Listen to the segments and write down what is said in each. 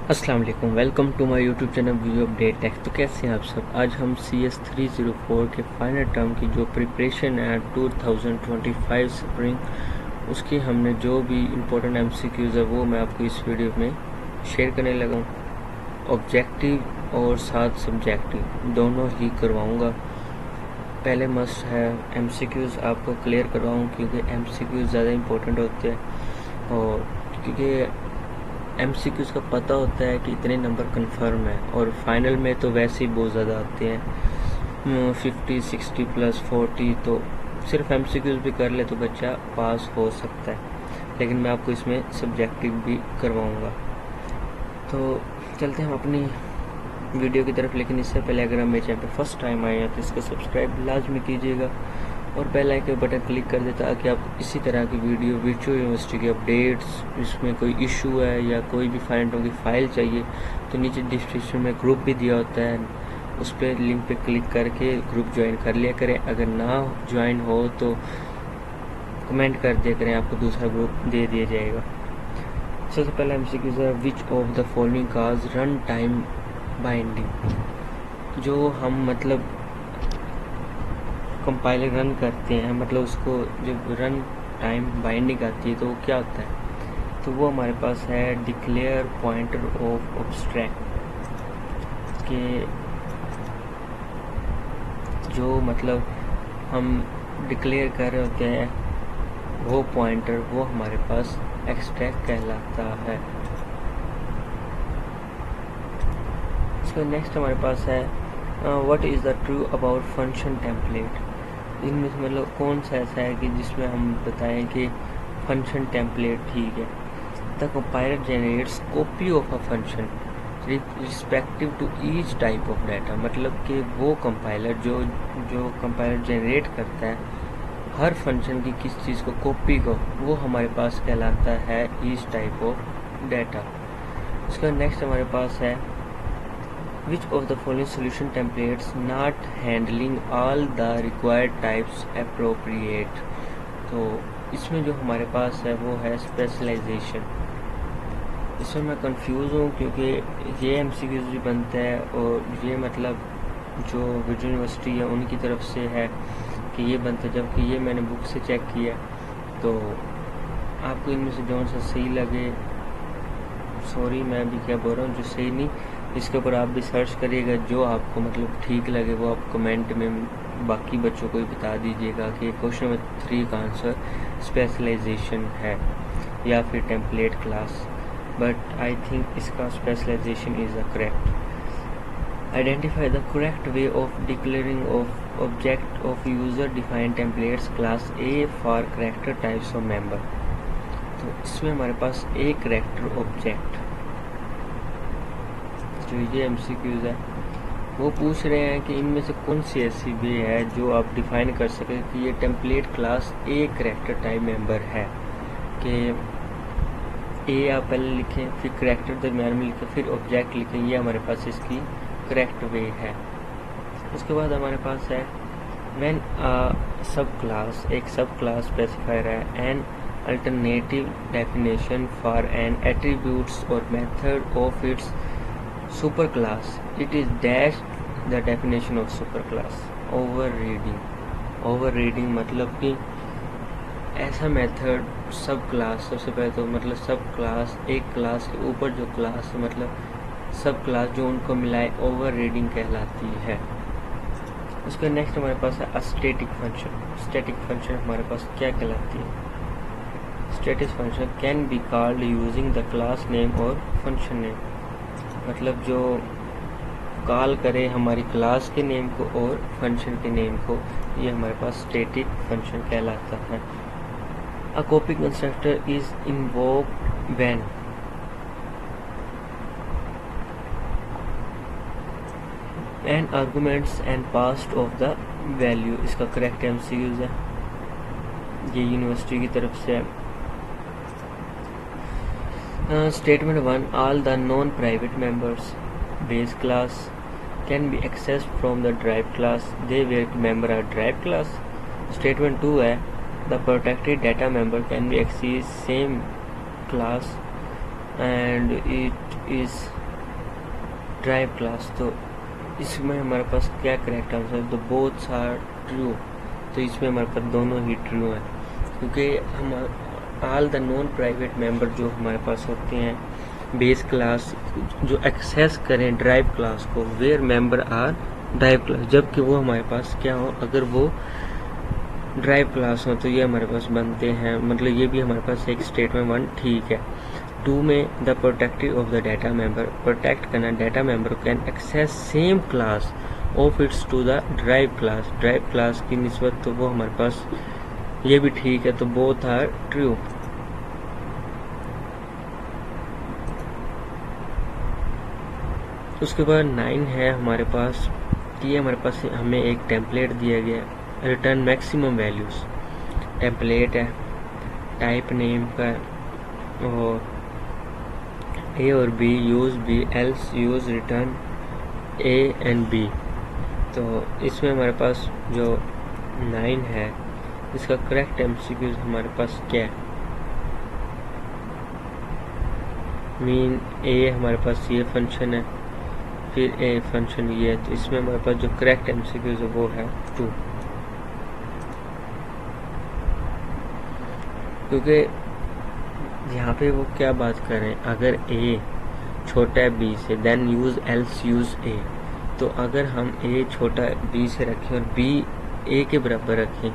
अस्सलाम वालेकुम, welcome to my YouTube channel video update techs. तो कैसे हैं आप सब। आज हम CS304 के फाइनल टर्म की जो प्रिपरेशन है 2025 स्प्रिंग, उसकी हमने जो भी इम्पोर्टेंट MCQs है वो मैं आपको इस वीडियो में शेयर करने लगा हूँ। ऑब्जेक्टिव और साथ सब्जेक्टिव दोनों ही करवाऊँगा। पहले मस्ट है MCQs आपको क्लियर करवाऊँ, क्योंकि MCQs ज़्यादा इम्पोर्टेंट होते हैं और क्योंकि MCQs का पता होता है कि इतने नंबर कंफर्म है और फाइनल में तो वैसे ही बहुत ज़्यादा आते हैं 50 60 प्लस 40। तो सिर्फ MCQs भी कर ले तो बच्चा पास हो सकता है, लेकिन मैं आपको इसमें सब्जेक्टिव भी करवाऊँगा। तो चलते हैं हम अपनी वीडियो की तरफ, लेकिन इससे पहले अगर हम मेरे चैनल पर फर्स्ट टाइम आए हैं तो इसको सब्सक्राइब लाजमी कीजिएगा और बेल आइकन बटन क्लिक कर दें ताकि आप इसी तरह की वीडियो वर्चुअल यूनिवर्सिटी के अपडेट्स, इसमें कोई इशू है या कोई भी फाइंडों की फ़ाइल चाहिए तो नीचे डिस्क्रिप्शन में ग्रुप भी दिया होता है, उस पर लिंक पे क्लिक करके ग्रुप ज्वाइन कर लिया करें। अगर ना ज्वाइन हो तो कमेंट कर दिया करें, आपको दूसरा ग्रुप दे दिया जाएगा। सबसे पहला MCQ है, which of the following cause run time binding. जो हम मतलब कंपाइलर रन करते हैं, मतलब उसको जब रन टाइम बाइंडिंग आती है तो वो क्या होता है, तो वो हमारे पास है डिक्लेयर पॉइंटर ऑफ ऑब्स्ट्रैक्ट के जो मतलब हम डिक्लेयर कर रहे होते हैं वो पॉइंटर, वो हमारे पास एक्सट्रैक्ट कहलाता है। इसका नेक्स्ट हमारे पास है what is the true about function template. इनमें से मतलब कौन सा ऐसा है कि जिसमें हम बताएं कि फंक्शन टेम्पलेट ठीक है। The compiler generates copy of a function respective to each type of data. मतलब कि वो कंपाइलर जो कंपाइलर जनरेट करता है हर फंक्शन की किस चीज़ को, कॉपी को, वो हमारे पास कहलाता है ईच टाइप ऑफ डाटा। इसका नेक्स्ट हमारे पास है Which of the following solution templates not handling all the required types appropriate। तो इसमें जो हमारे पास है वो है स्पेशलाइजेशन। इसमें मैं कंफ्यूज हूँ क्योंकि ये MCQs भी बनता है और ये मतलब जो विजय यूनिवर्सिटी है उनकी तरफ से है कि ये बनता है, जबकि ये मैंने बुक से चेक किया। तो आपको इनमें से जो सा सही लगे, सॉरी मैं भी क्या बोल रहा हूँ, जो सही नहीं इसके ऊपर आप भी सर्च करिएगा, जो आपको मतलब ठीक लगे वो आप कमेंट में बाकी बच्चों को भी बता दीजिएगा कि क्वेश्चन नंबर 3 का आंसर स्पेशलाइजेशन है या फिर template class, but I think इसका specialization is the correct. Identify the correct way of declaring of object of user defined templates class A for character types of member. तो इसमें हमारे पास a character object, जो ये MCQs है वो पूछ रहे हैं कि इनमें से कौन सी ऐसी वे है जो आप डिफाइन कर सकें कि ये template class a character type member है। कि ए आप पहले लिखें, फिर करेक्टर दरम्यान में लिखें, फिर ऑब्जेक्ट लिखें, ये हमारे पास इसकी करेक्ट वे है। उसके बाद हमारे पास है व्हेन सब क्लास, एक सब क्लास स्पेसिफायर है an alternative definition for an attributes और method of its super class, it is dash the definition of super class. Overriding मतलब कि ऐसा मेथड सब क्लास, सबसे पहले तो मतलब सब क्लास, एक क्लास के ऊपर जो क्लास मतलब सब क्लास जो उनको मिलाए, ओवर रीडिंग कहलाती है। उसका नेक्स्ट हमारे पास है स्टैटिक फंक्शन। स्टैटिक फंक्शन हमारे पास क्या कहलाती है। Static function can be called using the class name और फंक्शन नेम। मतलब जो कॉल करे हमारी क्लास के नेम को और फंक्शन के नेम को, ये हमारे पास स्टैटिक फंक्शन कहलाता है। A copy constructor is invoked when an arguments and past of the value. इसका करेक्ट MCQs है, ये यूनिवर्सिटी की तरफ से है। Statement 1, all the non-private members base class can be accessed from the derived class, they were member of derived class। Statement 2 है the protected data member can be accessed same class and it is drive class, तो इसमें हमारे पास क्या correct answer है, तो both are true. तो इसमें हमारे पास दोनों ही ट्रू हैं, क्योंकि हम all the non private member जो हमारे पास होते हैं बेस क्लास जो एक्सेस करें ड्राइव क्लास को, where member are drive class, जबकि वो हमारे पास क्या हो, अगर वो ड्राइव क्लास हो तो ये हमारे पास बनते हैं, मतलब ये भी हमारे पास एक स्टेटमेंट 1 ठीक है। 2 में the protective of the data member, protect करना data member can access same class of its to the drive class की निस्बत, तो वो हमारे पास ये भी ठीक है, तो बोथ आर ट्रू। उसके बाद 9 है हमारे पास कि हमारे पास हमें एक टेम्पलेट दिया गया है, रिटर्न मैक्सिमम वैल्यूज। टेम्पलेट है, टाइप नेम का, और ए और b, use b, else use, return a and b. तो इसमें हमारे पास जो 9 है इसका करेक्ट एमसीक्यू हमारे पास क्या है, मीन ए हमारे पास ये फंक्शन है, फिर ए फंक्शन ये है, तो इसमें हमारे पास जो करेक्ट एमसीक्यू है वो है 2, क्योंकि यहाँ पे वो क्या बात कर रहे हैं, अगर a छोटा है b से then use else use a, तो अगर हम a छोटा b से रखें और b a के बराबर रखें,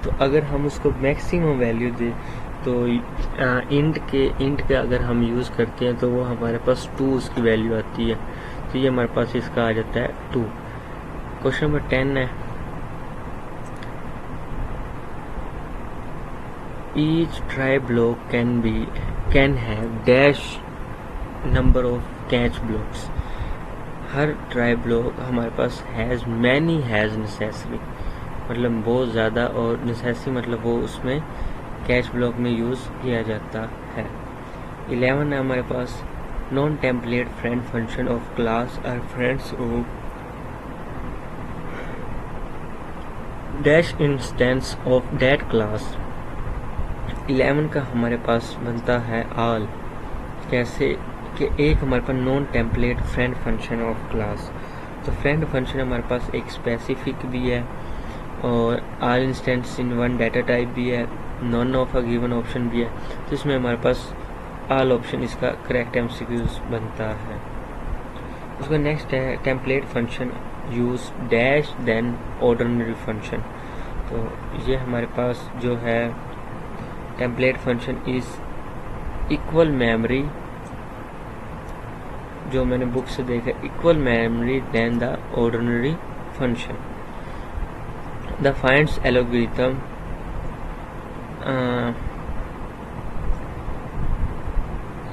तो अगर हम उसको मैक्सिमम वैल्यू दें तो इंट के अगर हम यूज़ करते हैं तो वो हमारे पास 2 उसकी वैल्यू आती है, तो ये हमारे पास इसका आ जाता है 2। क्वेश्चन नंबर 10 है, each try block can have dash number of catch blocks। Her try block हमारे पास has many has necessary, मतलब बहुत ज़्यादा, और necessary मतलब वो उसमें कैच ब्लॉक में यूज़ किया जाता है। 11 है हमारे पास, non template friend function of class are friends of dash instance of that class. 11 का हमारे पास बनता है ऑल, कैसे कि एक हमारे पास non template friend function of class, तो फ्रेंड फंक्शन हमारे पास एक स्पेसिफिक भी है और all instance in one data type भी है, none of a given option भी है, तो इसमें हमारे पास ऑल ऑप्शन इसका करेक्ट एमसीक्यूज बनता है। उसका नेक्स्ट है template function use dash then ordinary function, तो ये हमारे पास जो है template function is equal memory, जो मैंने बुक से देखा, equal memory then the ordinary function. The finds algorithm,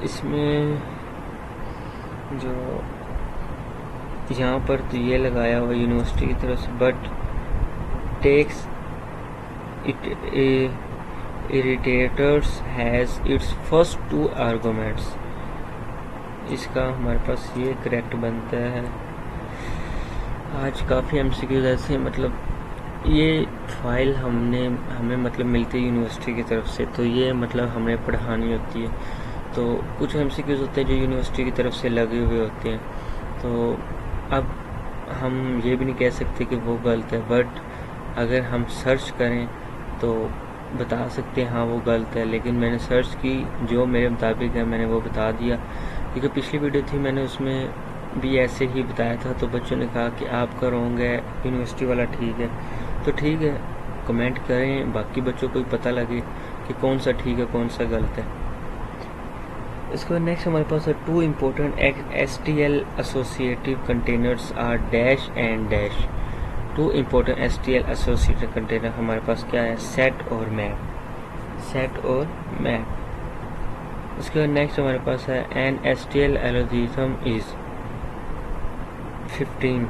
इसमें जो यहाँ पर तो ये लगाया हुआ यूनिवर्सिटी की तरफ से, but takes it irritators has its first 2 arguments, इसका हमारे पास ये करेक्ट बनता है। आज काफ़ी एमसीक्यूज ऐसे, मतलब ये फाइल हमें मतलब मिलती है यूनिवर्सिटी की तरफ से, तो ये मतलब हमें पढ़ानी होती है, तो कुछ एमसीक्यूज होते हैं जो यूनिवर्सिटी की तरफ से लगे हुए होते हैं, तो अब हम ये भी नहीं कह सकते कि वो गलत है, बट अगर हम सर्च करें तो बता सकते हैं हाँ वो गलत है, लेकिन मैंने सर्च की जो मेरे मुताबिक है मैंने वो बता दिया, क्योंकि पिछली वीडियो थी मैंने उसमें भी ऐसे ही बताया था, तो बच्चों ने कहा कि आपका रॉन्ग है, यूनिवर्सिटी वाला ठीक है, तो ठीक है कमेंट करें, बाकी बच्चों को भी पता लगे कि कौन सा ठीक है कौन सा गलत है। इसके बाद नेक्स्ट हमारे पास है 2 important STL associative containers are dash and dash. 2 important STL associated container हमारे पास क्या है, सेट और मैप। उसके बाद नेक्स्ट हमारे पास है an STL algorithm is 15।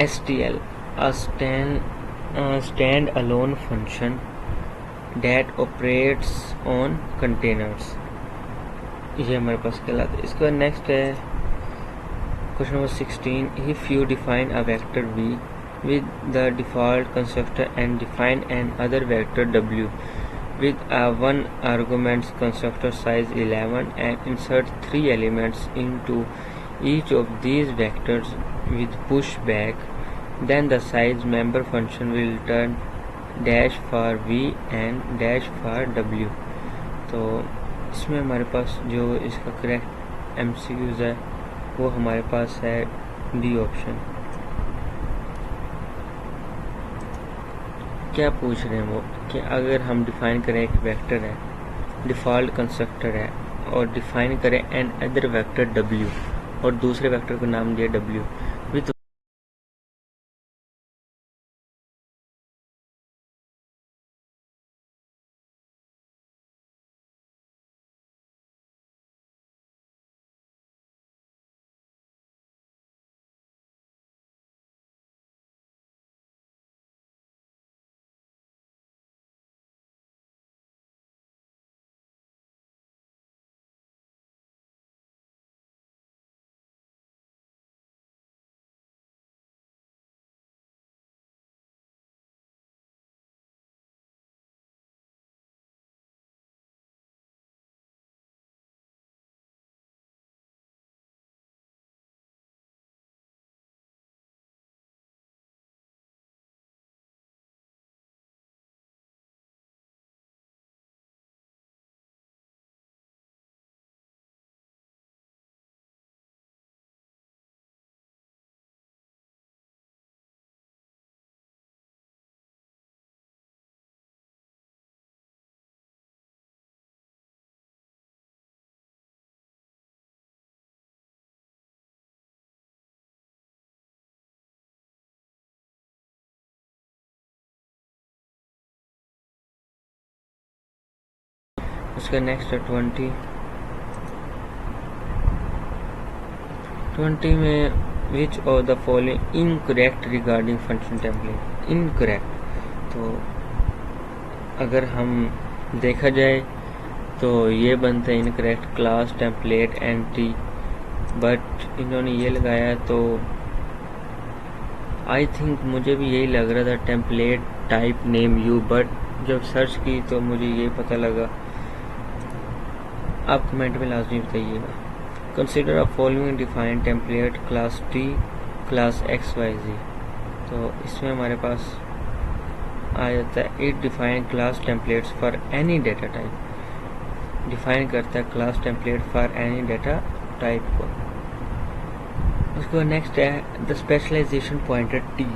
STL a stand alone function that operates on containers, ये हमारे पास कहलाता है। इसके बाद नेक्स्ट है question number 16, if you define a vector v with the default constructor and define an other vector w, with a one argument constructor size 11 and insert 3 elements into each of these vectors with pushback, then the size member function will return dash for v and dash for w। तो इसमें हमारे पास जो इसका correct MCQs है वो हमारे पास है डी ऑप्शन। क्या पूछ रहे हैं वो कि अगर हम डिफाइन करें एक वेक्टर है, डिफ़ॉल्ट कंस्ट्रक्टर है, और डिफाइन करें एन अदर वेक्टर w और दूसरे वेक्टर को नाम दिया w विथ उसका नेक्स्ट है 20 में which of the following incorrect regarding function template. Incorrect तो अगर हम देखा जाए तो ये बनता है incorrect class template anti, but इन्होंने ये लगाया तो आई थिंक मुझे भी यही लग रहा था template type name you, but जब सर्च की तो मुझे ये पता लगा। आप कमेंट में लाजमी बताइएगा। Consider a following define template class T class XYZ। तो इसमें हमारे पास आ जाता है it define class templates for any data type. Define करता है class template for any data type को। उसके बाद नेक्स्ट है the specialization pointer T.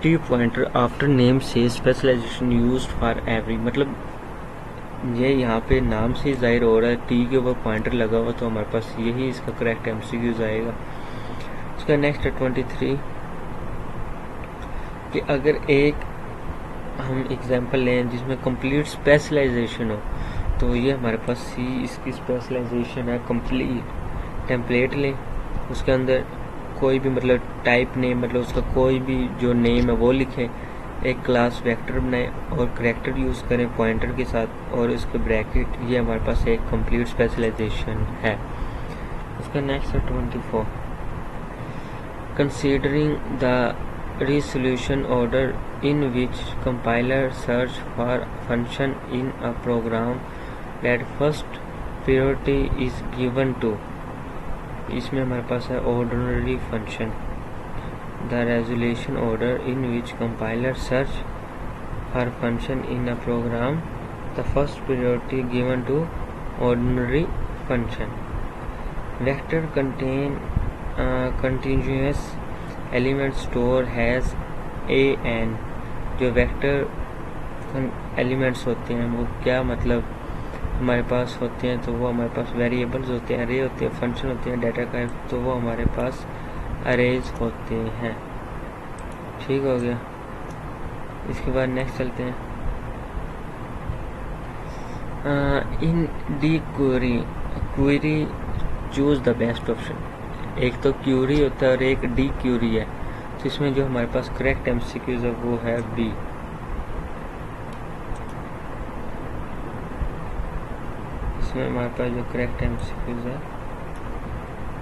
T pointer after name से स्पेशलाइजेशन यूज्ड फॉर एवरी, मतलब ये यहाँ पे नाम से जाहिर हो रहा है टी के ऊपर पॉइंटर लगा हुआ, तो हमारे पास यही इसका करेक्ट MCQs आएगा। उसका नेक्स्ट है 23 कि अगर एक हम एग्जांपल लें जिसमें कंप्लीट स्पेशलाइजेशन हो, तो ये हमारे पास सी इसकी स्पेशलाइजेशन है कंप्लीट। टेम्पलेट लें, उसके अंदर कोई भी मतलब टाइप नेम, मतलब उसका कोई भी जो नेम है वो लिखें, एक क्लास वेक्टर बनाएं और करेक्टर यूज़ करें पॉइंटर के साथ और उसके ब्रैकेट। ये हमारे पास एक कंप्लीट स्पेशलाइजेशन है। उसका नेक्स्ट है 24 considering the resolution order in which compiler search for function in a program that first priority is given to। इसमें हमारे पास है ordinary function। The resolution order in which compiler search for function in a program, the first priority given to ordinary function। Vector contain continuous element store has an। जो vector elements होते हैं वो क्या मतलब हमारे पास होते हैं, तो वो हमारे पास वेरिएबल्स होते हैं, अरे होते हैं, फंक्शन होते हैं, डाटा टाइप, तो वो हमारे पास अरेज होते हैं। ठीक हो गया। इसके बाद नेक्स्ट चलते हैं in D query choose the best option. एक तो क्यूरी होता है और एक डी क्यूरी है, तो इसमें जो हमारे पास करेक्ट MCQs है वो है बी। इसमें हमारे पास जो करेक्ट MCQs है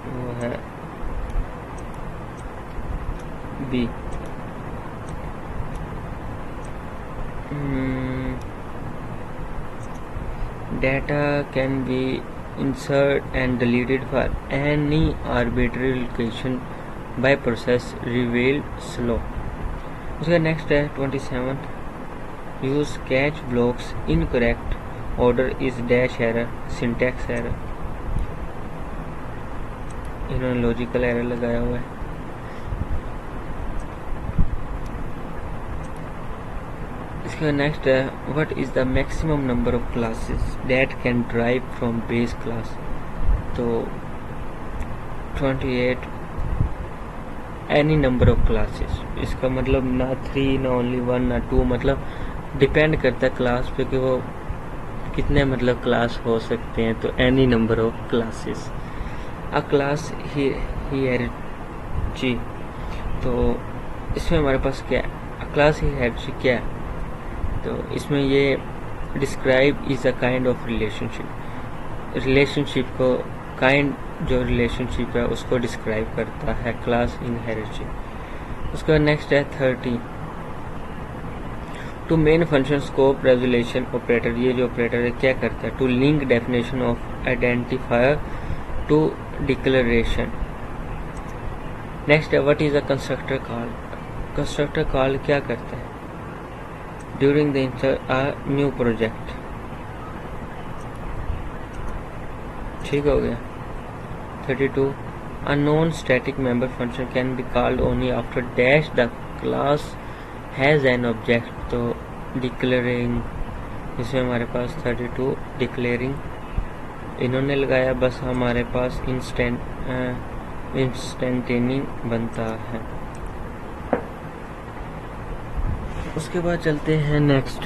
वो है B. Data can be inserted and deleted for any arbitrary location by process revealed slow. उसका नेक्स्ट है 27. Use catch blocks incorrect order is dash error syntax error. इन्होंने लॉजिकल एरर लगाया हुआ है. इसका नेक्स्ट है what is the maximum number of classes that can drive from base class. तो 28 any number of classes. इसका मतलब ना 3 ना ओनली 1 ना 2, मतलब डिपेंड करता है क्लास पे कि वो कितने मतलब क्लास हो सकते हैं. तो any number of classes. A class hierarchy. तो इसमें हमारे पास क्या है, अ क्लास हियरची क्या है. तो इसमें ये describe is a kind of relationship को काइंड जो रिलेशनशिप है उसको डिस्क्राइब करता है क्लास इन हायरार्की. उसका नेक्स्ट है 30. To main function scope resolution operator. ये जो ऑपरेटर है क्या करता है, to link definition of identifier to declaration. Next है what is a constructor call. Constructor call क्या करता है during the insert a new project. ठीक हो गया. 32. A non-static member function can be called only after dash the class has an object. तो declaring, इसमें हमारे पास 32 declaring इन्होंने लगाया, बस हमारे पास इंस्टेंटेनी बनता है. उसके बाद चलते हैं नेक्स्ट.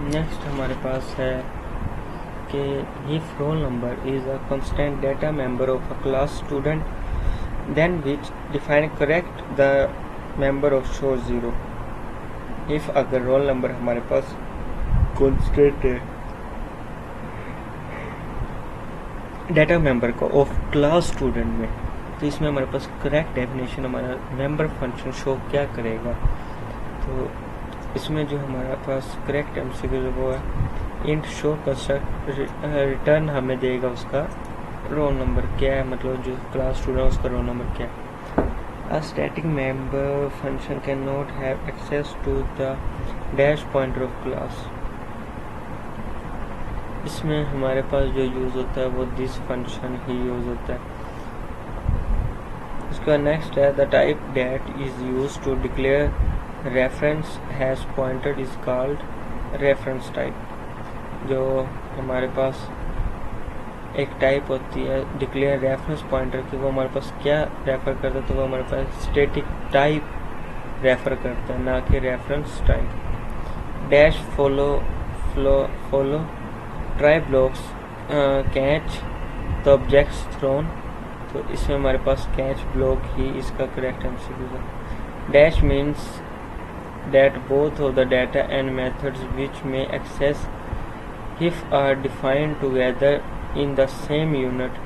नेक्स्ट हमारे पास है कि if roll number is a constant data member of a class student then which define correct the member of show 0. If अगर रोल नंबर हमारे पास कांस्टेंट है डेटा मेंबर को ऑफ क्लास स्टूडेंट में, तो इसमें हमारे पास करेक्ट डेफिनेशन हमारा मेंबर फंक्शन शो क्या करेगा. तो इसमें जो हमारे पास करेक्ट एमसीक्यू जो वो है इंट शो कंस्ट्रक्ट रिटर्न हमें देगा उसका रोल नंबर क्या है, मतलब जो क्लास स्टूडेंट है उसका रोल नंबर क्या है. A static member function can not have access to the dash pointer of class. इसमें हमारे पास जो यूज़ होता है वो दिस फंक्शन ही यूज़ होता है. उसका नेक्स्ट है the type that is use to declare reference hash pointer is called reference type. जो हमारे पास एक टाइप होती है डिक्लेयर रेफरेंस पॉइंटर की, वो हमारे पास क्या रेफर करता है, तो वो हमारे पास स्टैटिक टाइप रेफर करता है, ना कि reference type. Dash follow try blocks catch the objects thrown. तो इसमें हमारे पास कैच ब्लॉक ही इसका करेक्ट एमसीक्यू है. Dash means that both of the data and methods which may access if are defined together in the same unit.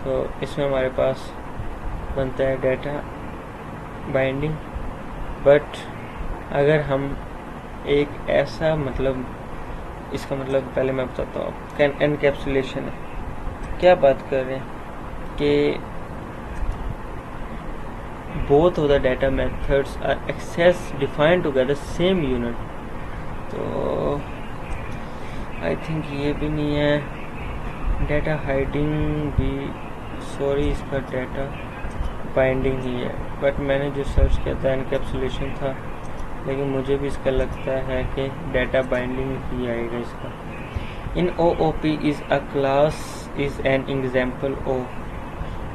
तो इसमें हमारे पास बनता है डेटा बाइंडिंग. बट अगर हम एक ऐसा मतलब इसका मतलब पहले मैं बताता हूँ. कैन एनकैप्सुलेशन है, क्या बात कर रहे हैं कि both of the data methods are access defined together same unit. तो आई थिंक ये भी नहीं है. डेटा हाइडिंग भी सॉरी इसका डेटा बाइंडिंग ही है, बट मैंने जो सर्च किया था एनकैप्सुलेशन था, लेकिन मुझे भी इसका लगता है कि डेटा बाइंडिंग ही आएगा इसका. इन OOP is a class is an example of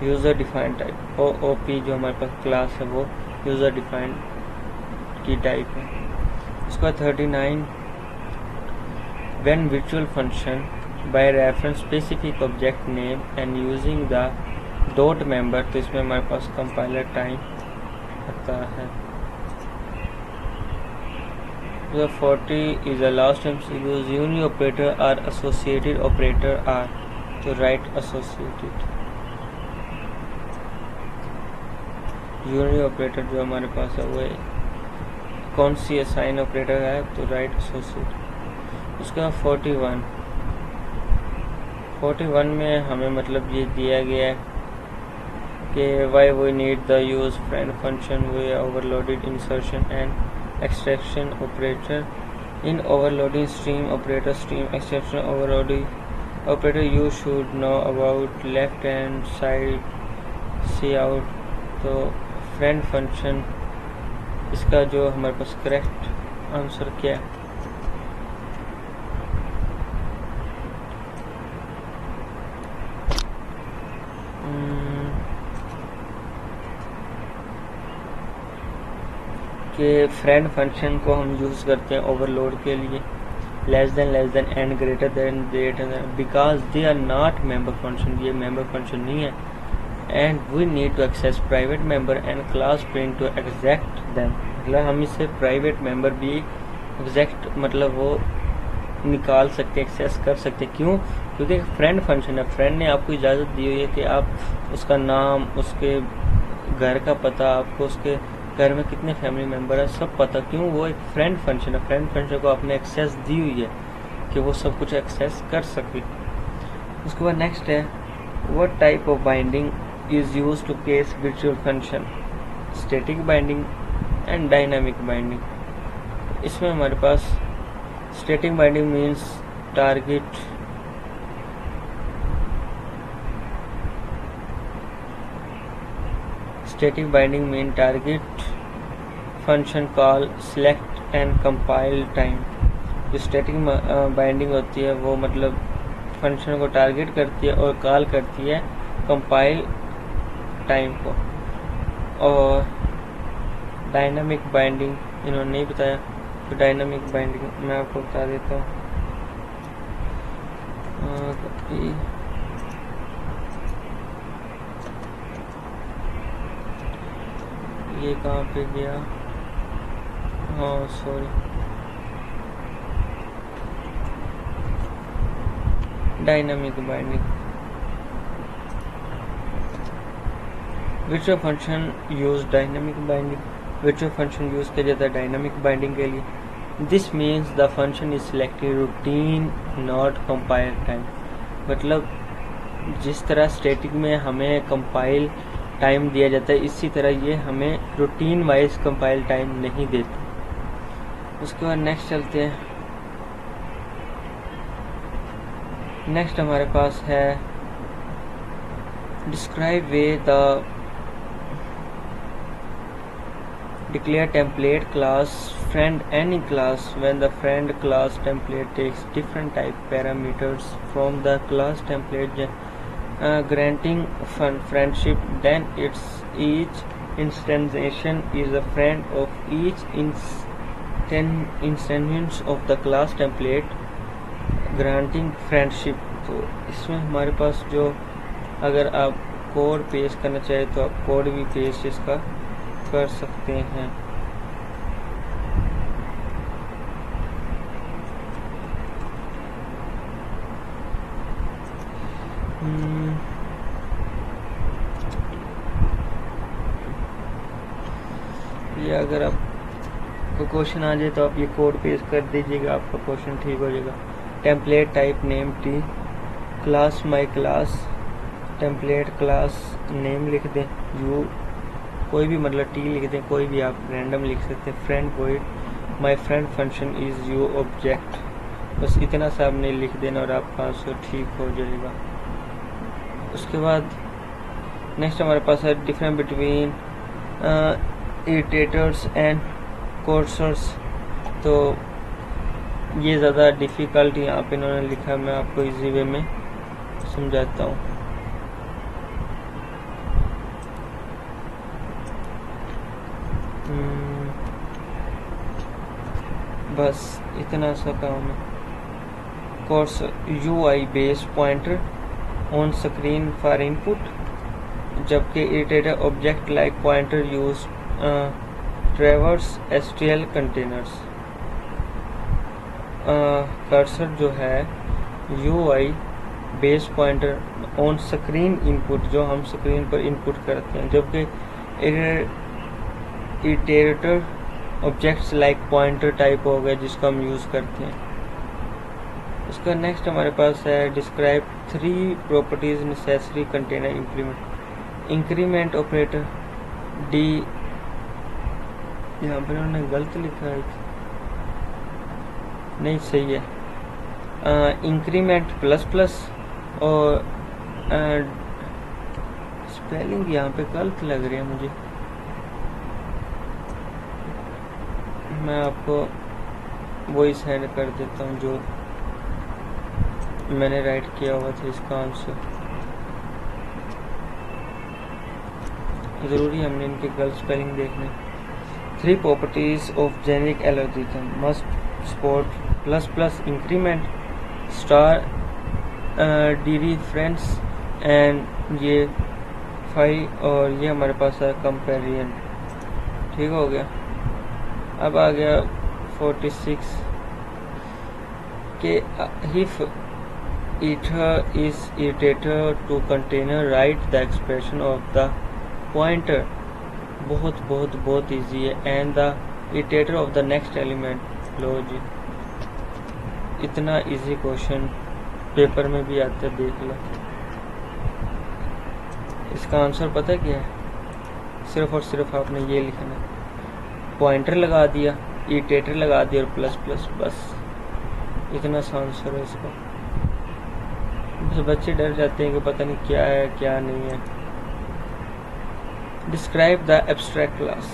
user defined type. OOP जो हमारे पास क्लास है वो यूज़र डिफाइंड की टाइप है. उसका 39 when virtual function by reference specific object name and using the dot member. तो इसमें हमारे पास कंपाइलर टाइम आता है. The 40 is the last MCQ. Union operator are associated operator are. तो right associated. यूनरी ऑपरेटर जो हमारे पास है वो कौन सी असाइन ऑपरेटर है, तो राइट एसोसिएट। उसका 41 में हमें मतलब ये दिया गया है कि why we need the use friend function way overloaded insertion and extraction operator in overloading stream operator stream extraction overloading operator you should know about left hand side c out. तो फ्रेंड फंक्शन, इसका जो हमारे पास correct answer क्या है, कि friend function को हम यूज़ करते हैं ओवरलोड के लिए, less than and greater than because they are not member function, ये मेंबर फंक्शन नहीं है। And we need to access private member and class print to exact them, मतलब हम इससे प्राइवेट मेंबर भी एग्जैक्ट मतलब वो निकाल सकते, एक्सेस कर सकते। क्यों? क्योंकि फ्रेंड फंक्शन है, फ्रेंड ने आपको इजाज़त दी हुई है कि आप उसका नाम, उसके घर का पता, आपको उसके घर में कितने फैमिली मेंबर है सब पता। क्यों? वो एक फ्रेंड फंक्शन है, फ्रेंड फंक्शन को आपने एक्सेस दी हुई है कि वो सब कुछ एक्सेस कर सके। उसके बाद नेक्स्ट है what type of binding is use to case virtual function, static binding and dynamic binding. इसमें हमारे पास static binding means target static binding mean target function call select and compile time। जो static binding होती है वो मतलब function को target करती है और कॉल करती है कंपाइल टाइम को। और डायनामिक बाइंडिंग इन्होंने नहीं बताया, तो डायनामिक बाइंडिंग मैं आपको बता देता हूँ। ये कहाँ पे गया, हाँ sorry, dynamic binding. Virtual function use dynamic binding, virtual function use किया जाता है डायनामिक बाइंडिंग के लिए। This means the function is selected routine not compile time, मतलब जिस तरह स्टैटिक में हमें कंपाइल टाइम दिया जाता है, इसी तरह ये हमें रूटीन वाइज कंपाइल टाइम नहीं देता। उसके बाद नेक्स्ट चलते हैं। नेक्स्ट हमारे पास है describe way the declare template class friend any class when the friend class template takes different type parameters from the class template granting friendship, then each instantiation is a friend of each instance of the class template granting friendship। तो इसमें हमारे पास जो अगर आप code पेश करना चाहे तो आप कोड भी पेश इसका कर सकते हैं। ये अगर आपको क्वेश्चन आ जाए तो आप ये कोड पेश कर दीजिएगा, आपका क्वेश्चन ठीक हो जाएगा। Template type name T, class my class, template class name लिख दें, यू कोई भी मतलब टी लिख दें, कोई भी आप रैंडम लिख सकते हैं। Friend void my friend function is you object, बस इतना सा आपने लिख देना और आपका आंसर ठीक हो जाएगा। उसके बाद नेक्स्ट हमारे पास है डिफरेंस बिटवीन इटरेटर्स एंड कोर्सर्स। तो ये ज़्यादा डिफ़िकल्ट यहाँ पे इन्होंने लिखा, मैं आपको इजी वे में समझाता हूँ। बस इतना सा काम है। Cursor UI based pointer on screen for input, जबकि iterator object like pointer use traverse STL containers. Cursor जो है UI base pointer on screen input, जो हम स्क्रीन पर इनपुट करते हैं, जबकि iterator objects like pointer type हो गए जिसको हम यूज़ करते हैं। इसका नेक्स्ट हमारे पास है describe 3 properties necessary container implement. Increment operator D, यहाँ पर उन्होंने गलत लिखा है, नहीं सही है, इंक्रीमेंट प्लस प्लस, और स्पेलिंग यहाँ पे गलत लग रही है मुझे, मैं आपको वही सेंड कर देता हूँ जो मैंने राइट किया हुआ था इसका आंसर। ज़रूरी हमने इनके गलत स्पेलिंग देखने। 3 properties of generic algorithm must support plus plus, increment, star dereference and ये 5, और ये हमारे पास है कंपेरिजन। ठीक हो गया। अब आ गया 46 के if iter is iterator to container write the expression of the pointer, बहुत बहुत बहुत इजी है, and the iterator of the next element। लो जी, इतना इजी क्वेश्चन पेपर में भी आता है, देख लो। इसका आंसर पता क्या है? सिर्फ और सिर्फ आपने ये लिखना है, पॉइंटर लगा दिया, इटरेटर लगा दिया और प्लस प्लस, बस इतना सा आंसर है इसका। तो बच्चे डर जाते हैं कि पता नहीं क्या है क्या नहीं है। Describe the abstract class.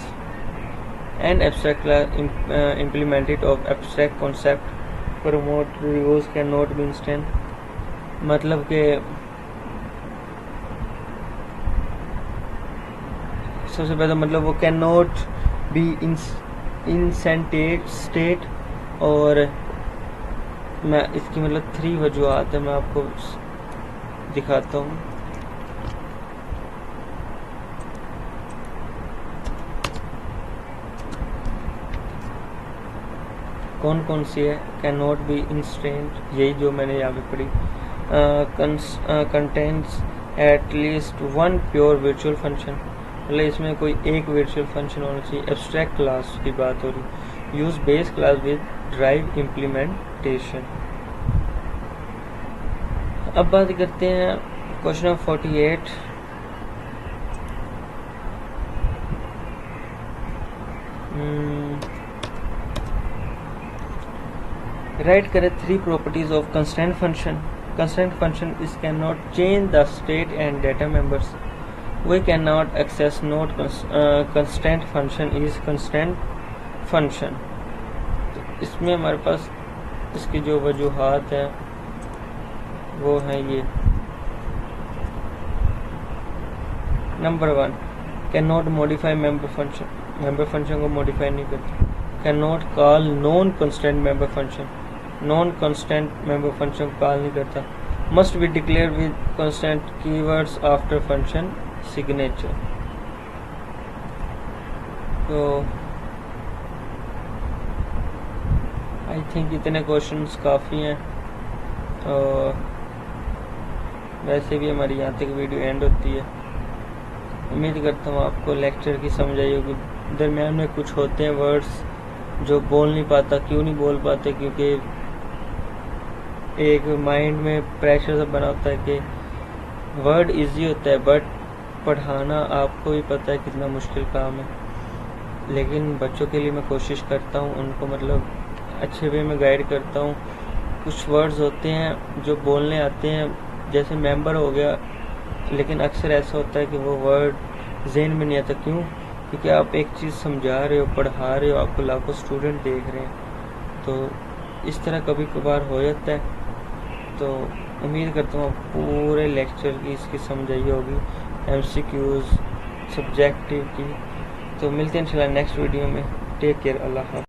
An abstract class implemented of abstract concept promote reviews can not be instant. मतलब कि सबसे पहले मतलब वो कैन नॉट बी इंसेंटेड स्टेट, और मैं इसकी मतलब 3 वजूहत है, मैं आपको दिखाता हूँ। कौन कौन सी है? कैन नॉट बी इंस्टेंट, यही जो मैंने यहाँ पे पढ़ी। Contents at least 1 pure virtual function, मतलब इसमें कोई एक वर्चुअल फंक्शन होना चाहिए। एब्स्ट्रैक्ट क्लास की बात हो रही। Use base class with drive implementation. अब बात करते हैं क्वेश्चन नंबर 48। राइट करें 3 properties of constant function. Constant function is can not change the state and data members. We can not access note constant function is constant function. तो इसमें हमारे पास इसकी जो वजूहात हैं वो है ये। Number 1, can not modify member function, member function को मॉडिफाई नहीं करती। Can not call non constant member function, non constant member function call नहीं करता। Must be declare with constant keywords after function signature. तो आई थिंक इतने questions काफ़ी हैं, और वैसे भी हमारी यहाँ तक वीडियो एंड होती है। उम्मीद करता हूँ आपको लेक्चर की समझ आई होगी। दरम्यान में कुछ होते हैं वर्ड्स जो बोल नहीं पाता। क्यों नहीं बोल पाते? क्योंकि एक माइंड में प्रेशर सा बना होता है कि वर्ड इजी होता है, बट पढ़ाना आपको भी पता है कितना मुश्किल काम है। लेकिन बच्चों के लिए मैं कोशिश करता हूँ, उनको मतलब अच्छे वे में गाइड करता हूँ। कुछ वर्ड्स होते हैं जो बोलने आते हैं, जैसे मेंबर हो गया, लेकिन अक्सर ऐसा होता है कि वो वर्ड ज़हन में नहीं आता। क्यों? क्योंकि आप एक चीज़ समझा रहे हो, पढ़ा रहे हो, आपको लाखों स्टूडेंट देख रहे हैं, तो इस तरह कभी कभार हो जाता है। तो उम्मीद करता हूँ पूरे लेक्चर की इसकी समझ आई होगी, MCQs सब्जेक्टिव की। तो मिलते हैं इंशाल्लाह नेक्स्ट वीडियो में। टेक केयर, अल्लाह हाफ़िज़।